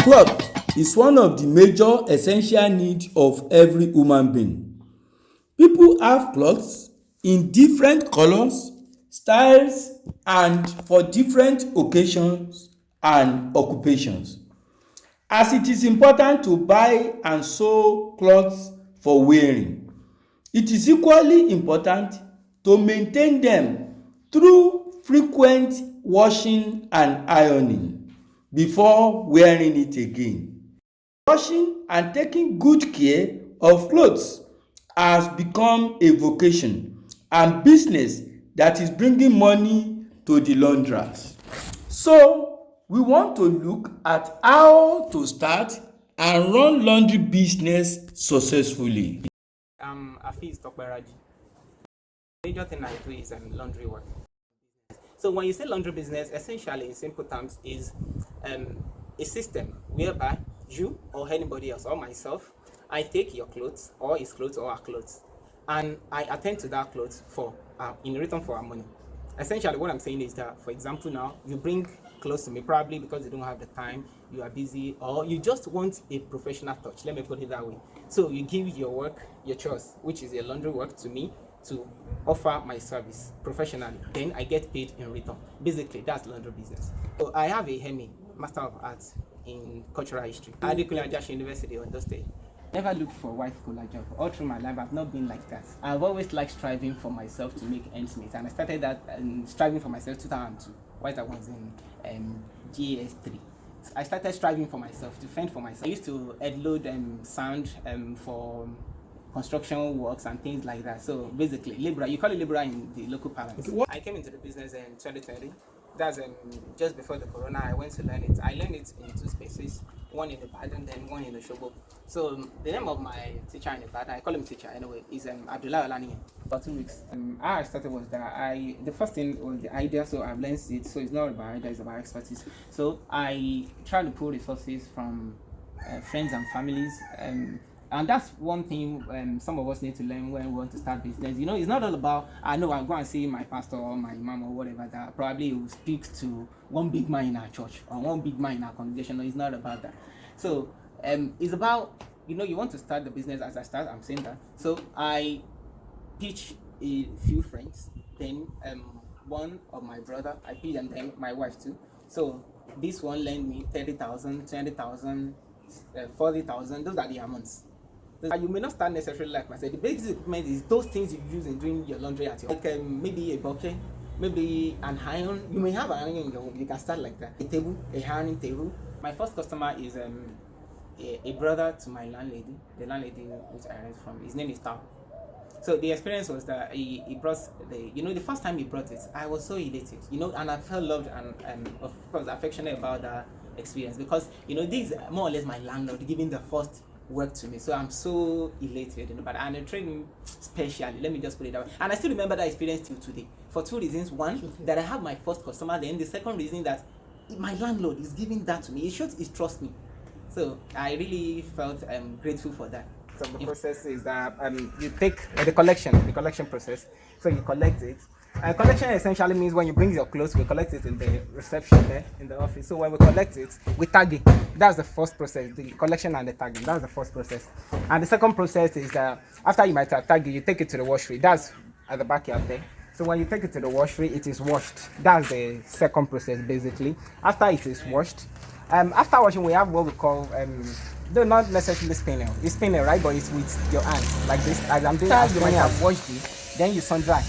Cloth is one of the major essential needs of every human being. People have clothes in different colors, styles and for different occasions and occupations. As it is important to buy and sew clothes for wearing, it is equally important to maintain them through frequent washing and ironing before wearing it again. Washing and taking good care of clothes has become a vocation and business that is bringing money to the launderers. So we want to look at how to start and run laundry business successfully. Afiz Tokbaraji. Major thing I do is laundry work. So when you say laundry business, essentially in simple terms is a system whereby you or anybody else or myself, I take your clothes or his clothes or our clothes and I attend to that clothes for in return for our money. Essentially what I'm saying is that, for example, now you bring clothes to me probably because you don't have the time, you are busy, or you just want a professional touch, let me put it that way. So you give your work, your chores, which is your laundry work, to me to offer my service professionally, then I get paid in return. Basically that's laundry business. So I have a HEMI, Master of Arts in Cultural History, Adekunle Ajasin University, Ondo State. Never looked for a white collar job. All through my life, I've not been like that. I've always liked striving for myself to make ends meet, and I started that striving for myself 2002, while I was in GS3. I started striving for myself, to fend for myself. I used to load sound for construction works and things like that. So basically, labourer, you call it labourer in the local parlance. Okay, I came into the business in 2020. That's just before the corona. I went to learn it. I learned it in two spaces, one in Ibadan, then one in Osogbo. So the name of my teacher in Ibadan, I call him teacher anyway, is Abdullah Olaniyan. For 2 weeks. How I started was that the first thing was the idea, so I've learned it. So it's not about idea, it's about expertise. So I try to pull resources from friends and families. And that's one thing some of us need to learn when we want to start business. You know, it's not all about, I know I'll go and see my pastor or my mom or whatever, that probably will speak to one big man in our church or one big man in our congregation. No, it's not about that. So it's about, you know, you want to start the business. As I start, I'm saying that. So I pitch a few friends, then one of my brother, I pitch, and then my wife too. So this one lend me 30,000, 20,000, 40,000. Those are the amounts. You may not start necessarily like myself. The basic equipment is those things you use in doing your laundry at your home. Like maybe a bucket, maybe an iron. You may have an iron in your home. You can start like that. A table, a ironing table. My first customer is a brother to my landlady, the landlady which I rent from. His name is Tao. So the experience was that he brought the first time he brought it, I was so elated, and I felt loved and of course affectionate about that experience, because this is more or less my landlord giving the first work to me. So I'm so elated, but and I trained him specially, let me just put it that way. And I still remember that experience till today for two reasons. One, that I have my first customer. Then the second reason, that my landlord is giving that to me. It shows he trusts me. So I really felt grateful for that. So the process is that you take the collection process. So you collect it. Collection essentially means when you bring your clothes, we collect it in the reception there in the office. So when we collect it, we tag it. That's the first process, the collection and the tagging. That's the first process. And the second process is that after you might have tagged it, you take it to the washery. That's at the backyard there. So when you take it to the washery, it is washed. That's the second process basically. After it is washed, after washing, we have what we call though not necessarily spinning. It's spinning, right? But it's with your hands like this. As I'm doing, you might have washed it, then you sun dry.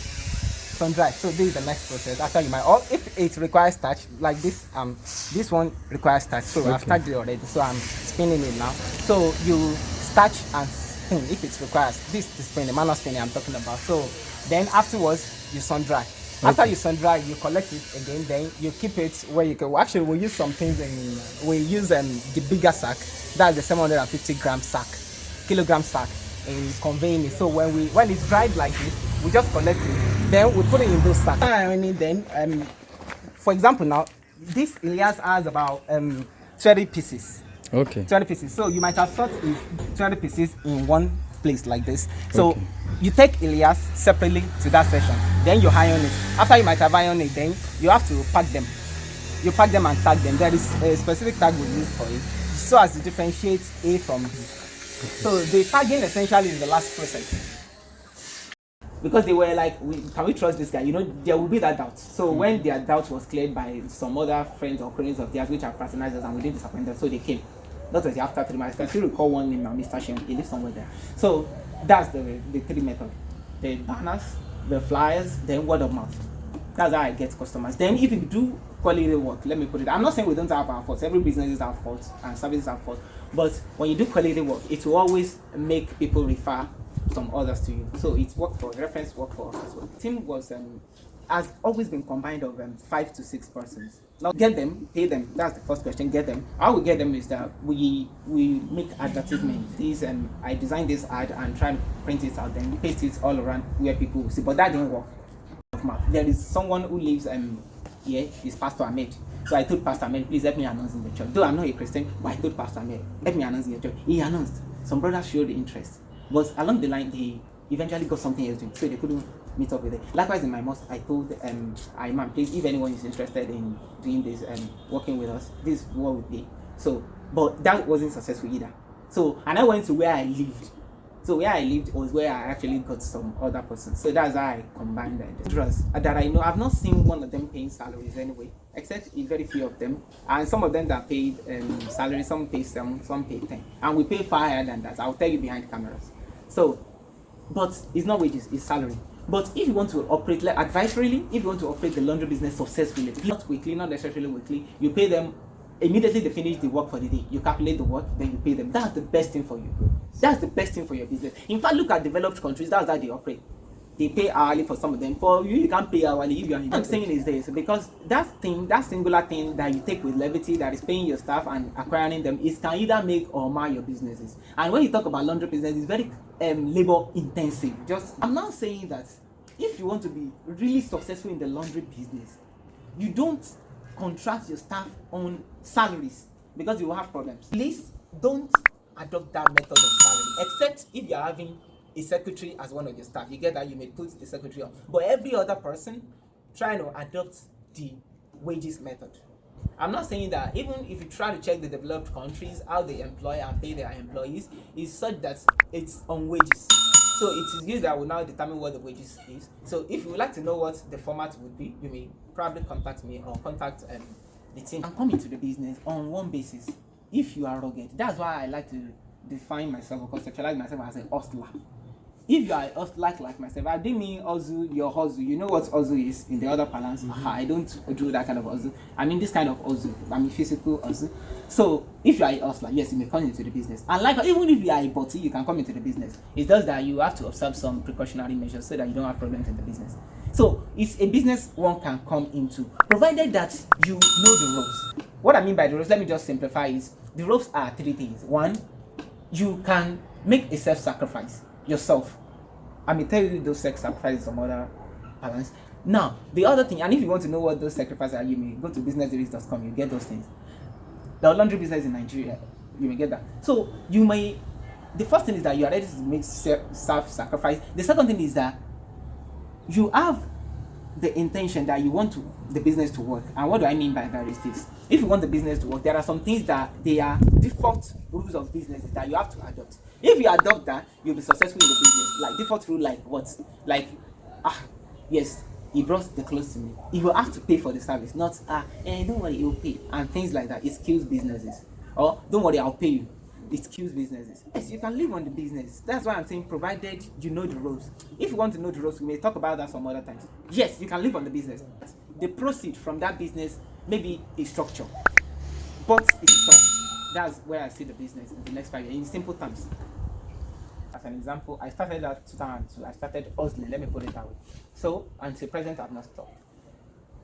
So this is the next process. After you might, or if it requires starch, like this, this one requires starch. So okay. I've started it already. So I'm spinning it now. So you starch and spin if it requires. This is spinning, manual spinning I'm talking about. So then afterwards you sun dry. Okay. After you sun dry, you collect it again. Then you keep it where you can. Actually, we use some things we use the bigger sack. That's the 750 kilogram sack in conveying it. So when it's dried like this, we just collect it. Then we put it in those sacks. Then, for example, now this Elias has about 20 pieces. Okay. 20 pieces. So you might have thought 20 pieces in one place like this. So okay. You take Elias separately to that section. Then you iron it. After you might have ironed it, then you have to pack them. You pack them and tag them. There is a specific tag we use for it. so as to differentiate A from B. So the tagging essentially is the last process. Because they were like, can we trust this guy? You know, there will be that doubt. So when their doubt was cleared by some other friends or colleagues of theirs which are patronized us and we didn't disappoint them, so they came. That was after 3 months. I can still recall one name, Mr. Shem. He lives somewhere there. So that's the three methods: the banners, the flyers, then word of mouth. That's how I get customers. Then if you do quality work, let me put it, I'm not saying we don't have our faults. Every business has faults and services have faults. But when you do quality work, it will always make people refer some others to you. So it's work for reference, work for us as well. The team was has always been combined of 5 to 6 persons. Now get them, pay them. That's the first question. Get them. How we get them is that we make advertisements. This I designed this ad and try to print it out, then paste it all around where people will see. But that didn't work. There is someone who lives here, is Pastor Ahmed. So I told Pastor Ahmed, please help me announce in the church. Though I'm not a Christian, but I told Pastor Ahmed, help me announce in the church. He announced. Some brothers showed interest. But along the line, they eventually got something else doing, so they couldn't meet up with it. Likewise, in my mosque, I told Imam, please, if anyone is interested in doing this and working with us, this is what we pay. So, but that wasn't successful either. So, and I went to where I lived. So where I lived was where I actually got some other persons. So that's how I combined the drugs that I know. I've not seen one of them paying salaries anyway, except in very few of them. And some of them that paid salaries, some pay 7, some pay 10. And we pay far higher than that. I'll tell you behind cameras. So, but it's not wages, it's salary. But if you want to operate, like advisorily, if you want to operate the laundry business successfully, not weekly, not necessarily weekly, you pay them immediately they finish the work for the day. You calculate the work, then you pay them. That's the best thing for you. That's the best thing for your business. In fact, look at developed countries, that's how they operate. They pay hourly for some of them. For you, you can't pay hourly if you're in. I'm saying is this because that singular thing that you take with levity, that is paying your staff and acquiring them, is can either make or mar your businesses. And when you talk about laundry business, it's very labor intensive. I'm not saying that if you want to be really successful in the laundry business, you don't contract your staff on salaries because you will have problems. Please don't adopt that method of salary, except if you're having a secretary as one of your staff. You get that, you may put the secretary on. But every other person, try to adopt the wages method. I'm not saying that even if you try to check the developed countries, how they employ and pay their employees is such that it's on wages. So it is you that will now determine what the wages is. So if you would like to know what the format would be, you may probably contact me or contact the team. I'm coming to the business on one basis. If you are rugged, that's why I like to define myself or conceptualize myself as a hustler. If you are a hustler like myself, I didn't mean hustle, your hustle. You know what hustle is in the other balance. I don't do that kind of hustle. I mean this kind of hustle. I mean physical hustle. So if you are a hustler, yes, you may come into the business. And like even if you are a body, you can come into the business. It's just that you have to observe some precautionary measures so that you don't have problems in the business. So it's a business one can come into, provided that you know the ropes. What I mean by the ropes, let me just simplify is the ropes are 3 things. 1, you can make a self-sacrifice yourself. I may tell you those sacrifices some other balance. Now, the other thing, and if you want to know what those sacrifices are, you may go to businessdirects.com, you get those things. The laundry business in Nigeria, you may get that. So the first thing is that you are ready to make self-sacrifice. The second thing is that you have the intention that you want the business to work. And what do I mean by that is this? If you want the business to work, there are some things that they are default rules of business that you have to adopt. If you adopt that, you'll be successful in the business. Like default rule, like what? Like, yes, he brought the clothes to me. He will have to pay for the service, not don't worry, he'll pay. And things like that. It kills businesses. Or don't worry, I'll pay you. It kills businesses. Yes, you can live on the business. That's why I'm saying, provided you know the rules. If you want to know the rules, we may talk about that some other times. Yes, you can live on the business. The proceed from that business may be a structure, but it's some. That's where I see the business in the next 5 years. In simple terms, as an example, I started at 2002. I started hustling. Let me put it that way. So until present, I've not stopped.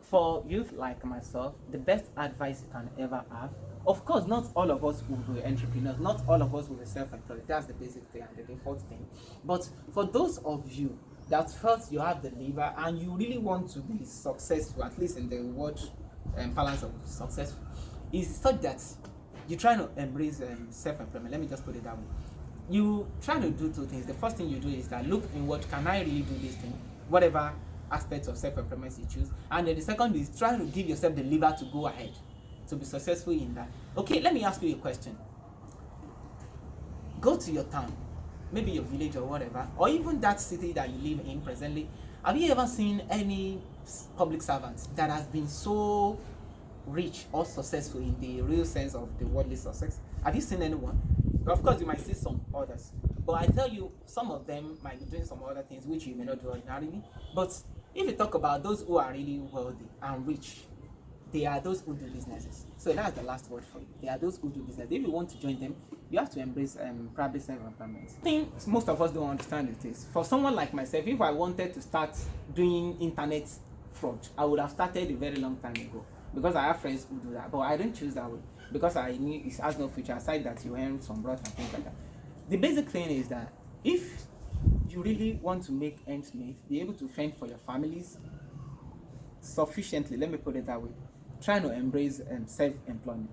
For youth like myself, the best advice you can ever have. Of course, not all of us will be entrepreneurs. Not all of us will be self-employed. That's the basic thing and the default thing. But for those of you that felt you have the lever and you really want to be successful, at least in the word balance of successful, is such that you try to embrace self-employment. Let me just put it that way. You try to do 2 things. The first thing you do is that look in what can I really do this thing, whatever aspects of self-employment you choose. And then the second is try to give yourself the lever to go ahead, to be successful in that. Okay, let me ask you a question. go to your town, maybe your village or whatever, or even that city that you live in presently. Have you ever seen any public servant that has been so rich or successful in the real sense of the worldly success? Have you seen anyone? Of course, you might see some others, but I tell you, some of them might be doing some other things which you may not do ordinarily. But if you talk about those who are really wealthy and rich, they are those who do businesses. So that's the last word for you. They are those who do business. If you want to join them, you have to embrace probably self-employment. I think most of us don't understand it is. For someone like myself, if I wanted to start doing internet fraud, I would have started a very long time ago, because I have friends who do that. But I don't choose that way because I knew it has no future aside that you earn some broth and things like that. The basic thing is that if you really want to make ends meet, be able to fend for your families sufficiently, let me put it that way, trying to embrace self-employment.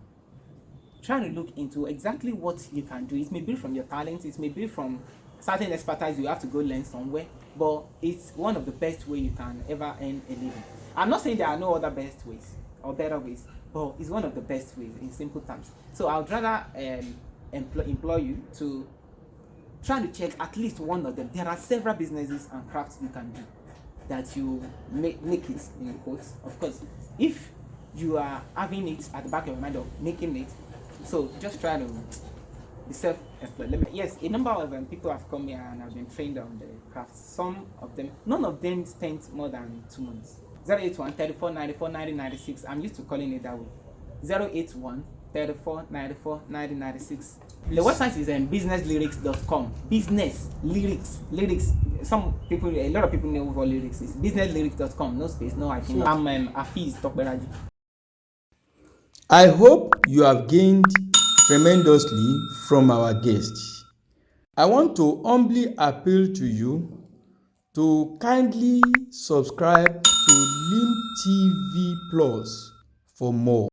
Trying to look into exactly what you can do. It may be from your talents, it may be from certain expertise you have to go learn somewhere, but it's one of the best way you can ever earn a living. I'm not saying there are no other best ways or better ways, but it's one of the best ways in simple terms. So I would rather employ you to try to check at least one of them. There are several businesses and crafts you can do that you make it in quotes. Of course, if you are having it at the back of your mind of making it, so just try to be self-employed. Yes, a number of people have come here and have been trained on the crafts. Some of them, none of them spent more than 2 months. 081 34 94 90 96. I'm used to calling it that way. 081 34 94 90 96. The website is businesslyrics.com. Business lyrics. A lot of people know what lyrics is. Businesslyrics.com. No space, no hyphen. I'm Afiz Tokberaji. I hope you have gained tremendously from our guests. I want to humbly appeal to you to kindly subscribe to Lim TV Plus for more.